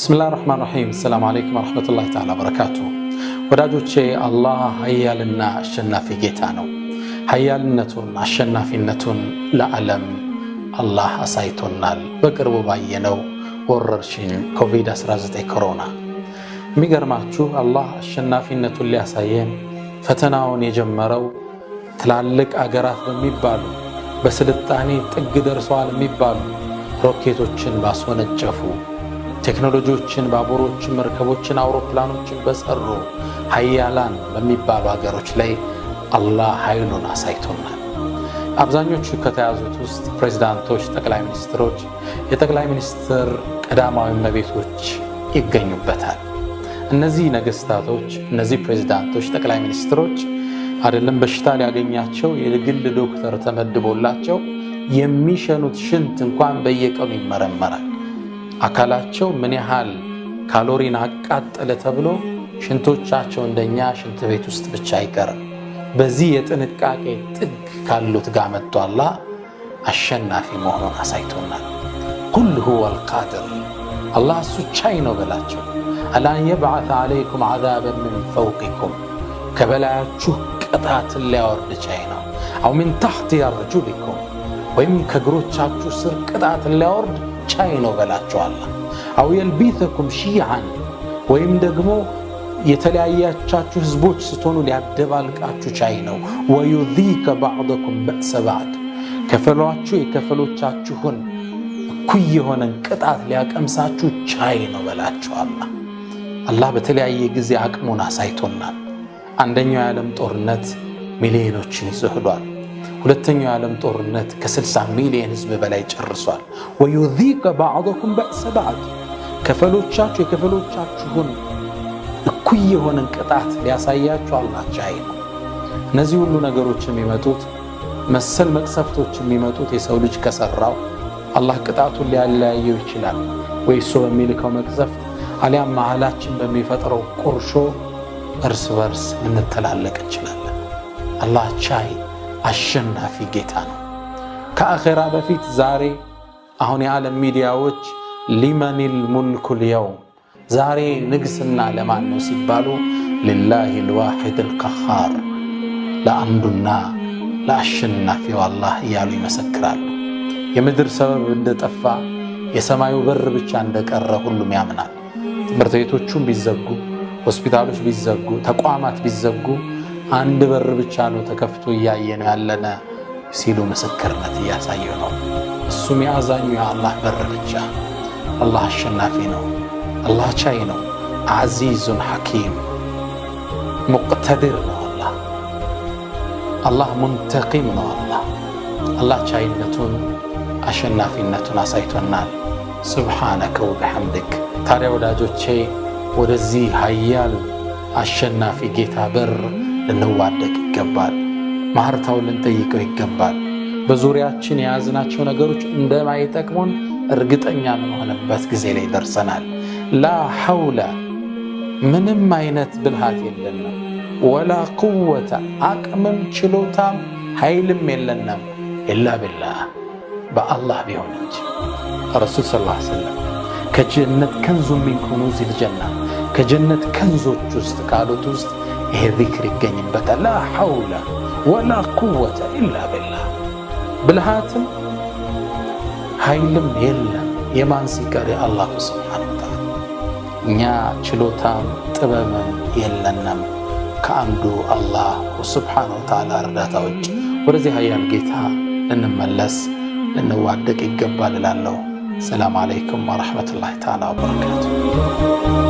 ብስሚላሂር ረህማኒር ረሂም። ሰላም አለይኩም ወራህመቱላሂ ተዓላ ወበረካቱሁ። ወዳጆቼ አላህ ኃያልና አሸናፊ ጌታ ነው። ኃያልነቱን አሸናፊነቱን ለዓለም አላህ አሳይቶናል። በቅርቡ ባየነው ወረርሽኝ ኮቪድ-19 ኮሮና። የሚገርማችሁ አላህ አሸናፊነቱን ሊያሳየን ፈተናውን የጀመረው ትላልቅ አገራት በሚባሉ በስልጣኔ ጥግ ደርሰዋል የሚባሉ ሮኬቶችን ባስወነጨፉ፣ ቴክኖሎጂዎችን፣ ባቡሮችን፣ መርከቦችን፣ አውሮፕላኖችን በሰሩ ኃያላን በሚባሉ ሀገሮች ላይ አላህ ኃይሉን አሳይቶናል። አብዛኞቹ ከተያዙት ውስጥ ፕሬዝዳንቶች፣ ጠቅላይ ሚኒስትሮች፣ የጠቅላይ ሚኒስትር ቀዳማዊ እመቤቶች ይገኙበታል። እነዚህ ነገስታቶች፣ እነዚህ ፕሬዝዳንቶች፣ ጠቅላይ ሚኒስትሮች አይደለም በሽታ ሊያገኛቸው የግል ዶክተር ተመድቦላቸው የሚሸኑት ሽንት እንኳን በየቀኑ ይመረመራል። አካላቸው ምን ያህል ካሎሪን አቃጠለ ተብሎ ሽንቶቻቸው እንደኛ ሽንት ቤት ውስጥ ብቻ አይቀርም። በዚህ የጥንቃቄ ጥግ ካሉት ጋር መጥቶ አላህ አሸናፊ መሆኑን አሳይቶናል። ኩል ሁወል ቃድር፣ አላህ እሱ ቻይ ነው በላቸው። አላን የብዓተ ዓለይኩም ዓዛበን ምን ፈውቂኩም፣ ከበላያችሁ ቅጣትን ሊያወርድ ቻይ ነው። አው ምን ታሕቲ አርጁሊኩም፣ ወይም ከእግሮቻችሁ ስር ቅጣትን ሊያወርድ ቻይ ነው በላቸው አላህ። አው የልቢተኩም ሺዓን፣ ወይም ደግሞ የተለያያቻችሁ ህዝቦች ስትሆኑ ሊያደባልቃችሁ ቻይ ነው። ወዩዚከ ባዕደኩም በእሰ ባዕድ፣ ከፈሏችሁ የከፈሎቻችሁን እኩይ የሆነን ቅጣት ሊያቀምሳችሁ ቻይ ነው በላቸው አላህ። አላህ በተለያየ ጊዜ አቅሙን አሳይቶናል። አንደኛው የዓለም ጦርነት ሚሊዮኖችን ይዞ ሄዷል። ሁለተኛው የዓለም ጦርነት ከ60 ሚሊዮን ህዝብ በላይ ጨርሷል። ወዩዚከ ባዕደኩም በእሰ ባዕድ፣ ከፈሎቻችሁ የከፈሎቻችሁን እኩይ የሆነን ቅጣት ሊያሳያችሁ አላህ ቻይ ነው። እነዚህ ሁሉ ነገሮች የሚመጡት መሰል መቅሰፍቶች የሚመጡት የሰው ልጅ ከሰራው አላህ ቅጣቱን ሊያለያየው ይችላል። ወይ እሱ በሚልከው መቅሰፍት አሊያም መሃላችን በሚፈጥረው ቁርሾ እርስ በርስ ልንተላለቅ እንችላለን። አላህ ቻይ አሸናፊ ጌታ ነው። ከአኼራ በፊት ዛሬ አሁን የዓለም ሚዲያዎች ሊመኒል ሙልኩል የውም፣ ዛሬ ንግስና ለማን ነው ሲባሉ ሊላሂል ዋሒድል ቀሃር፣ ለአንዱና ለአሸናፊው አላህ እያሉ ይመሰክራሉ። የምድር ሰበብ እንደጠፋ የሰማዩ በር ብቻ እንደቀረ ሁሉም ያምናል። ትምህርት ቤቶቹም ቢዘጉ፣ ሆስፒታሎች ቢዘጉ፣ ተቋማት ቢዘጉ አንድ በር ብቻ ነው ተከፍቶ እያየነው ያለነ ሲሉ ምስክርነት እያሳየው ነው። እሱም የአዛኙ የአላህ በር ብቻ። አላህ አሸናፊ ነው። አላህ ቻይ ነው። ዓዚዙን ሐኪም ሙቅተድር ነው። አላህ ሙንተቂም ነው። አላህ ቻይነቱን አሸናፊነቱን አሳይቶናል። ሱብሓነከ ወቢሐምድክ። ታዲያ ወዳጆቼ ወደዚህ ኃያል አሸናፊ ጌታ በር ልንዋደቅ ይገባል። ማህርታውን ልንጠይቀው ይገባል። በዙሪያችን የያዝናቸው ነገሮች እንደማይጠቅሙን እርግጠኛ የምንሆንበት ጊዜ ላይ ደርሰናል። ላ ሐውለ፣ ምንም አይነት ብልሃት የለንም፣ ወላ ቁወተ፣ አቅምም ችሎታም ኃይልም የለንም፣ ኢላ ቢላህ፣ በአላህ ቢሆን እንጂ። ረሱል ሰለላሁ ዐለይሂ ወሰለም ከጀነት ከንዙ ሚን ኩኑዚል ጀና፣ ከጀነት ከንዞች ውስጥ ካሉት ውስጥ ይሄ ዚክር ይገኝበታል። ላ ሐውለ ወላ ቁወተ ኢላ ቢላህ። ብልሃትም ኃይልም የለም የማን ሲቀር የአላሁ ሱብሓነሁ ወተዓላ። እኛ ችሎታም ጥበብም የለንም ከአንዱ አላህ ሱብሓነሁ ወተዓላ እርዳታ ውጭ። ወደዚህ ኃያል ጌታ ልንመለስ ልንዋደቅ ይገባል እላለሁ። ሰላም አለይኩም ወረሕመቱላሂ ተዓላ ወበረካቱሁ።